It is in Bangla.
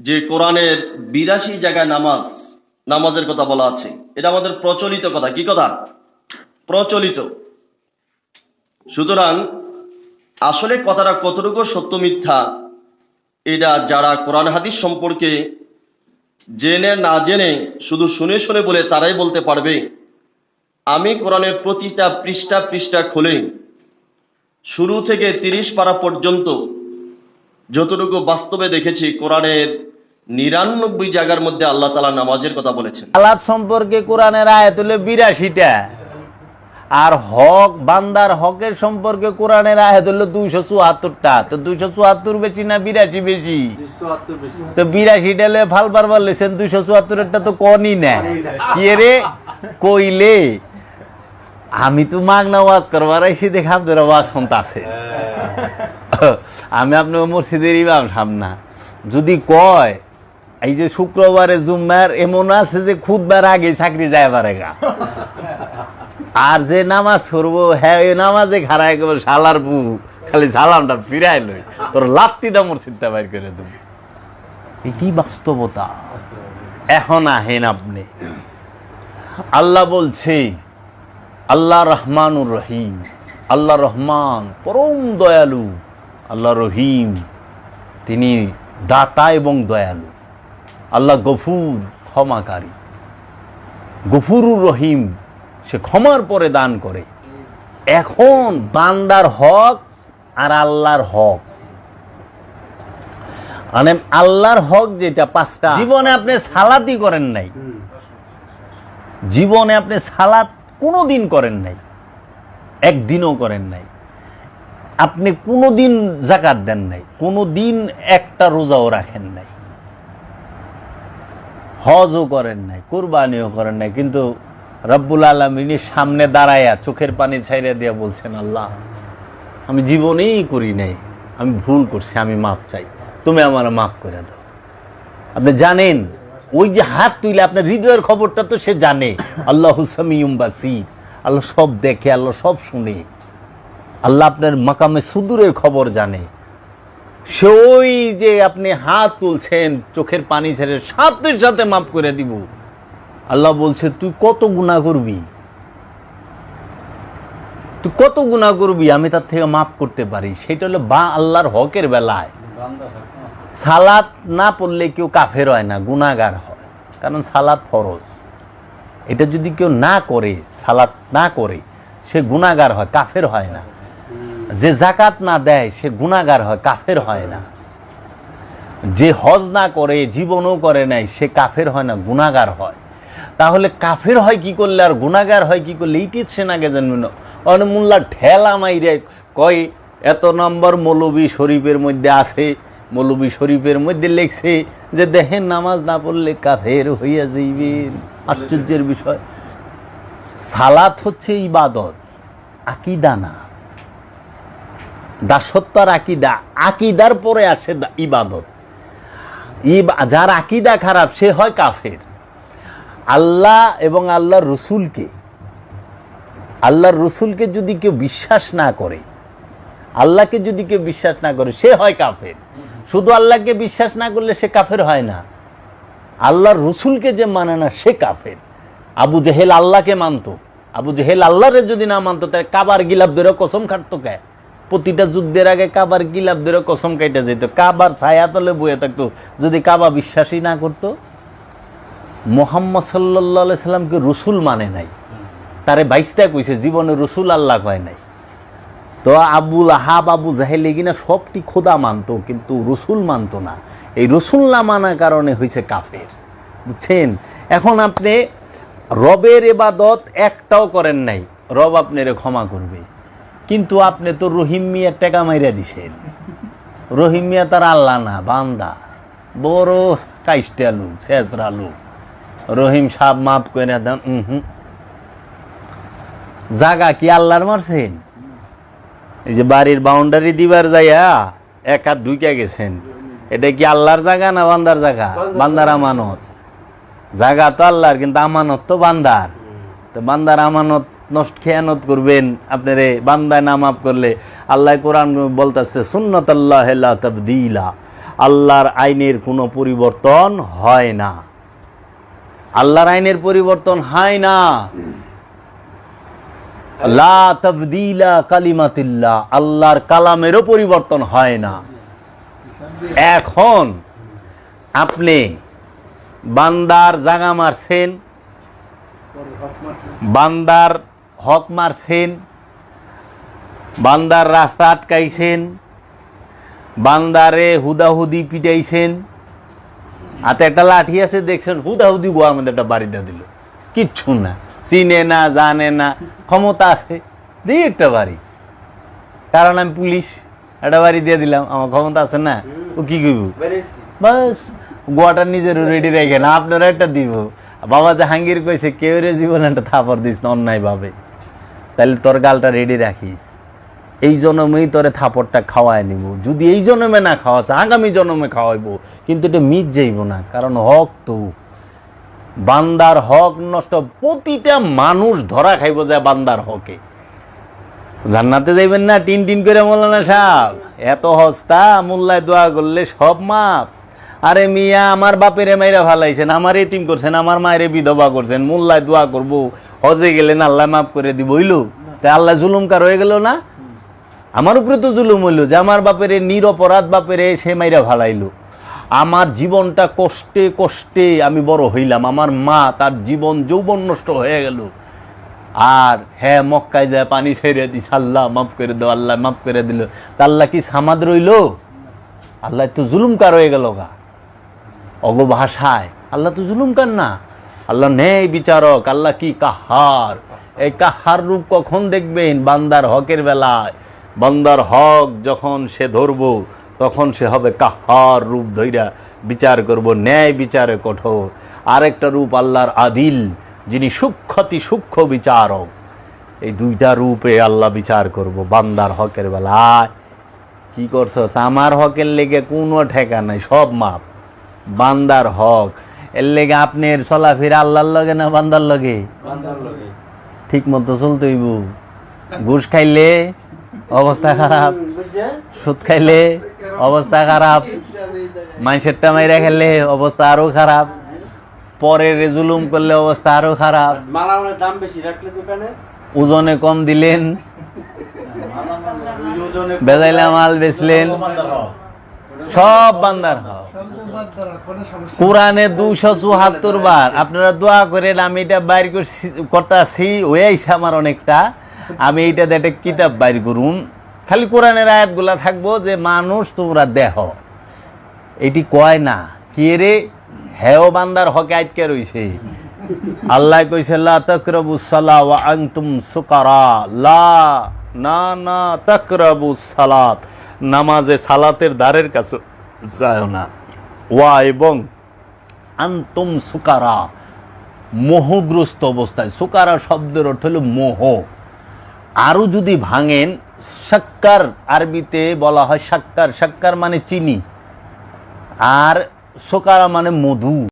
যে কোরআনের ৮২ জায়গায় নামাজের কথা বলা আছে। এটা আমাদের প্রচলিত কথা। কি কথা? প্রচলিত। সুতরাং আসলে কথাটা কতটুকু সত্য মিথ্যা, এটা যারা কোরআন হাদিস সম্পর্কে জেনে না জেনে শুধু শুনে শুনে বলে তারাই বলতে পারবে। আমি কোরআনের প্রতিটা পৃষ্ঠা খুলে শুরু থেকে ৩০ পারা পর্যন্ত যতটুকু বাস্তবে দেখেছি, কোরআনের ৯৯ জায়গার মধ্যে আল্লাহ তাআলা নামাজের কথা বলেছেন। সালাত সম্পর্কে কোরআনের আয়াত হলো ৮২টা, আর হক বান্দার হকের সম্পর্কে কোরআনের আয়াত হলো ২৭৪টা। তো ২৭৪ বেশি না ৮২ বেশি? তো ৮২টা হলে ফালবার বলেছেন, ২৭৪টা তো কনই না। কি রে কইলে আমি তো মাগনা ওয়াজ করবার এসে দেখে আপনার ওয়াজ শুনতে আছে। আমি আপনার মসজিদের ইমাম সামনা যদি কয় এই যে শুক্রবারে জুম্মার এমন আছে যে খুদবার আগে চাকরি যায় পারে গা, আর যে নামাজ পড়বো হ্যাঁ ওই নামাজে খারাই করবো শালার বু খালি সালামটা ফিরাই লই তোর লাত্তিটা মসজিদটা বাইর করে দেব। এটি বাস্তবতা। এখন আহেন আপনি, আল্লাহ বলছে আল্লাহ রহমানুর রহিম, আল্লাহ রহমান পরম দয়ালু, আল্লাহ রহিম তিনি দাতা এবং দয়ালু, আল্লাহ গফুর ক্ষমাকারী, গফুরুর রহিম সে ক্ষমার পরে দান করে। এখন বান্দার হক আর আল্লাহর হক, মানে আল্লাহর হক যেটা ৫টা। জীবনে আপনি সালাতই করেন নাই, জীবনে আপনি সালাত কোনোদিন করেন নাই, একদিনও করেন নাই। আপনি কোনোদিন যাকাত দেন নাই, কোনোদিন একটা রোজাও রাখেন নাই, হজও করেন নাই, কুরবানিও করেন নাই, কিন্তু রব্বুল আলামিনের সামনে দাঁড়ায়া চোখের পানি ছাইড়া দিয়া বলছেন, আল্লাহ আমি জীবনেই করি নাই, আমি ভুল করছি, আমি মাপ চাই, তুমি আমার মাফ করে দাও। আপনি জানেন ওই যে হাত তুইলে আপনার হৃদয়ের খবরটা তো সে জানে। আল্লাহু সামিউম বাসীর, আল্লাহ সব দেখে, আল্লাহ সব শুনে, আল্লাহ আপনার মাকামে সুদূরের খবর জানে। সে ওই যে আপনি হাত তুলছেন চোখের পানি ছেড়ে সাথে সাথে মাফ করে দিব। আল্লাহ বলছে তুই কত গুনাহ করবি, তুই কত গুনাহ করবি, আমি তার থেকে মাফ করতে পারি। সেটা হলো বা আল্লাহর হকের বেলায়। সালাত না পড়লে কেউ কাফের হয় না, গুনাহগার হয়, কারণ সালাত ফরজ। এটা যদি কেউ না করে, সালাত না করে, সে গুনাহগার হয়, কাফের হয় না। যে যাকাত না দেয় সে গুনাহগার হয়, কাফের হয় না। যে হজ না করে, জীবনও করে নাই, সে কাফের হয় না, গুনাহগার হয়। তাহলে কাফের হয় কি করলে আর গুনাহগার হয় কি করলে, এইটি সে নাগে জানবেন। অনেক মোল্লা ঠেলা মাইরে কয় এত নম্বর মৌলবী শরীফের মধ্যে আছে, মৌলবী শরীফের মধ্যে লেখছে যে দেখেন নামাজ না পড়লে কাফের হইয়া যাইবেন। আশ্চর্যের বিষয়, সালাত হচ্ছে ইবাদত, আকীদা না। দাসত্বর আকীদা, আকীদার পরে আসে ইবাদত। যার আকীদা খারাপ সে হয় কাফের। আল্লাহ এবং আল্লাহর রসুলকে যদি কেউ বিশ্বাস না করে, আল্লাহকে যদি কেউ বিশ্বাস না করে, সে হয় কাফের। শুধু আল্লাহকে বিশ্বাস না করলে সে কাফের হয় না, আল্লাহর রসুলকে যে মানে না সে কাফের। আবু জেহেল আল্লাহকে মানত, আবু জেহেল আল্লাহরে যদি না মানত তাই কাবার গিলাপ ধরে কসম খাটতো কে? প্রতিটা যুদ্ধের আগে কাবার গিলাপ ধরে কসম কাইটা যেত, কাবার ছায়া তলে বয়ে থাকতো যদি কাবা বিশ্বাসই না করতো। মুহাম্মদ সাল্লাল্লাহু আলাইহি সাল্লামকে রসুল মানে নাই, তারে বাইশটা কইছে, জীবনে রসুল আল্লাহ কয় নাই। তো আবুল আহাব আবু জাহেল এগিনা সবটি খোদা মানতো, কিন্তু রসুল মানতো না। এই রসুল না মানার কারণে হয়েছে কাফের, বুঝছেন? এখন আপনি রবের ইবাদত একটাও করেন নাই, রব আপনারে ক্ষমা করবে, কিন্তু আপনি তো রহিম মিয়ার টাকা মাইরা দিছেন। রহিম মিয়া তার আল্লাহ না, বান্দা, বড় কাইস্টা লোক, শেষরা লোক। রহিম সাহেব মাফ করে দেন। জাগা কি আল্লাহর মারছেন? এই যে বাড়ির বাউন্ডারি দিবার যাইয়া এক হাত ঢুকে গেছেন, এটা কি আল্লাহর জায়গা না বান্দার জায়গা? বান্দার আমানত। জায়গা তো আল্লাহর, কিন্তু আমানত তো বান্দার। তো বান্দার আমানত নষ্ট খেয়ানত করবেন আপনারে, বান্দায় না মাফ করলে। আল্লাহ কোরআন বলতেছে সুন্নাতুল্লাহি লা তাবদীলা, আল্লাহর আইনের কোনো পরিবর্তন হয় না। আল্লাহর আইনের পরিবর্তন হয় না। লা তাবদীলা কালিমাতিল্লাহ, আল্লাহর কালামেরও পরিবর্তন হয় না। এখন আপনি বান্দার জাগা মারছেন, বান্দার হক মারছেন, বান্দার রাস্তা আটকাইছেন, বান্দারে হুদাহুদি পিটাইছেন, হাতে একটা লাঠি আছে দেখছেন, হুদাহুদি গোয়ার মধ্যে একটা বাড়িটা দিল, কিচ্ছু না, চিনে না, জানে না, ক্ষমতা আছে, দিই একটা বাড়ি, কারণ আমি পুলিশ, একটা বাড়ি দিয়ে দিলাম, আমার ক্ষমতা আছে না, ও কি করব, বাস গোয়াটা নিজের রেডি রেখে না, আপনারা একটা দিব। বাবা জাহাঙ্গীর কইছে কেউ রে জীবন একটা থাপড় দিস না অন্যায় ভাবে, তাহলে তোর গালটা রেডি রাখিস, এই জন্মেই তোরে থাপড়টা খাওয়ায় নিব, যদি এই জন্মে না খাওয়াছে আগামী জন্মে খাওয়াইবো, কিন্তু এটা মিট যাইব না, কারণ হক তো বান্দার হক নষ্ট, প্রতিটা মানুষ ধরা খাইব যায় বান্দার হকে। জান্নাতে যাইবেন না টিন টিন করে মৌলানা সাহেব, এত হস্তা, মোল্লায় দোয়া করলে সব মাপ। আরে মিয়া, আমার বাপেরে মাইরা ফালাইছেন, আমার এতিম করছেন, আমার মায়েরে বিধবা করছেন, মোল্লায় দোয়া করবো, হজে গেলেন আল্লাহ মাফ করে দিব, হইলো তাই আল্লাহ জুলুমকার হয়ে গেল না? আমার উপরে তো জুলুম হইলো যে আমার বাপেরে নিরপরাধ বাপেরে সে মাইরা ফালাইলো। আমার জীবনটা কষ্টে কষ্টে আমি বড় হইলাম, আমার মা তার জীবন যৌবন নষ্ট হয়ে গেল, আর হ্যাঁ মক্কায় যায় পানি ছেড়ে দিস, আল্লাহ মাফ করে দাও, আল্লাহ মাফ করে দিল, তা আল্লাহ কি সামাদ রইল? আল্লাহ তো জুলুমকার হয়ে গেল গা। অগ ভাষায় আল্লাহ তো জুলুমকার না, আল্লাহ ন্যায় বিচারক, আল্লাহ কি কাহার। এই কাহার রূপ কখন দেখবেন? বান্দার হকের বেলায়। বান্দার হক যখন সে ধরব তখন সে হবে কাহার রূপ ধইরা বিচার করব, ন্যায় বিচারে কঠোর। আরেকটা রূপ আল্লাহর আদিল, যিনি সূক্ষ্মতি সূক্ষ্ম বিচারক। এই দুইটা রূপে আল্লাহ বিচার করব বান্দার হকের বেলায়। কি করছস? আমার হকের লেগে কোনো ঠেকা নাই, সব মাপ। বান্দার হক এর লেগে আপনার চলাফেরা আল্লাহর লগে না বান্দার লগে? ঠিক মতো চলতে হইব। ঘুষ খাইলে অবস্থা খারাপ, সুদ খাইলে অবস্থা খারাপ, মাইসেরটা মাইরা খেলে অবস্থা আরো খারাপ, পরে জুলুম করলে অবস্থা আরো খারাপ, ওজনে কম দিলেন, বেজাইলা মাল বেচলেন, সব বান্দার হক। কোরআনে 274 বার আপনারা দোয়া করেন, আমি এটা বাইর করতেছি, হয়ে আইসা আমার অনেকটা, আমি এইটা একটা কিতাব বাইর করুন, খালি কোরআনের আয়াতগুলা থাকবো যে মানুষ তোমরা দেহ, এটি কয় না কে রে, হেও বান্দার হকে আটকে রইছে। আল্লাহ কইছে লা তাকরাবুস সালাহ ওয়া আনতুম সুকারা, লা না না তাকরাবুস সালাত, নামাজে সালাতের দ্বারের কাছে যায় না, ওয়া এবং আনতুম সুকারা, মোহগ্রস্ত অবস্থায়। সুকারা শব্দের অর্থ হলো মোহ। আরো যদি ভাঙেন, শাক্কার আরবিতে বলা হয় শাক্কার, শাক্কার মানে চিনি, আর সুকারা মানে মধু।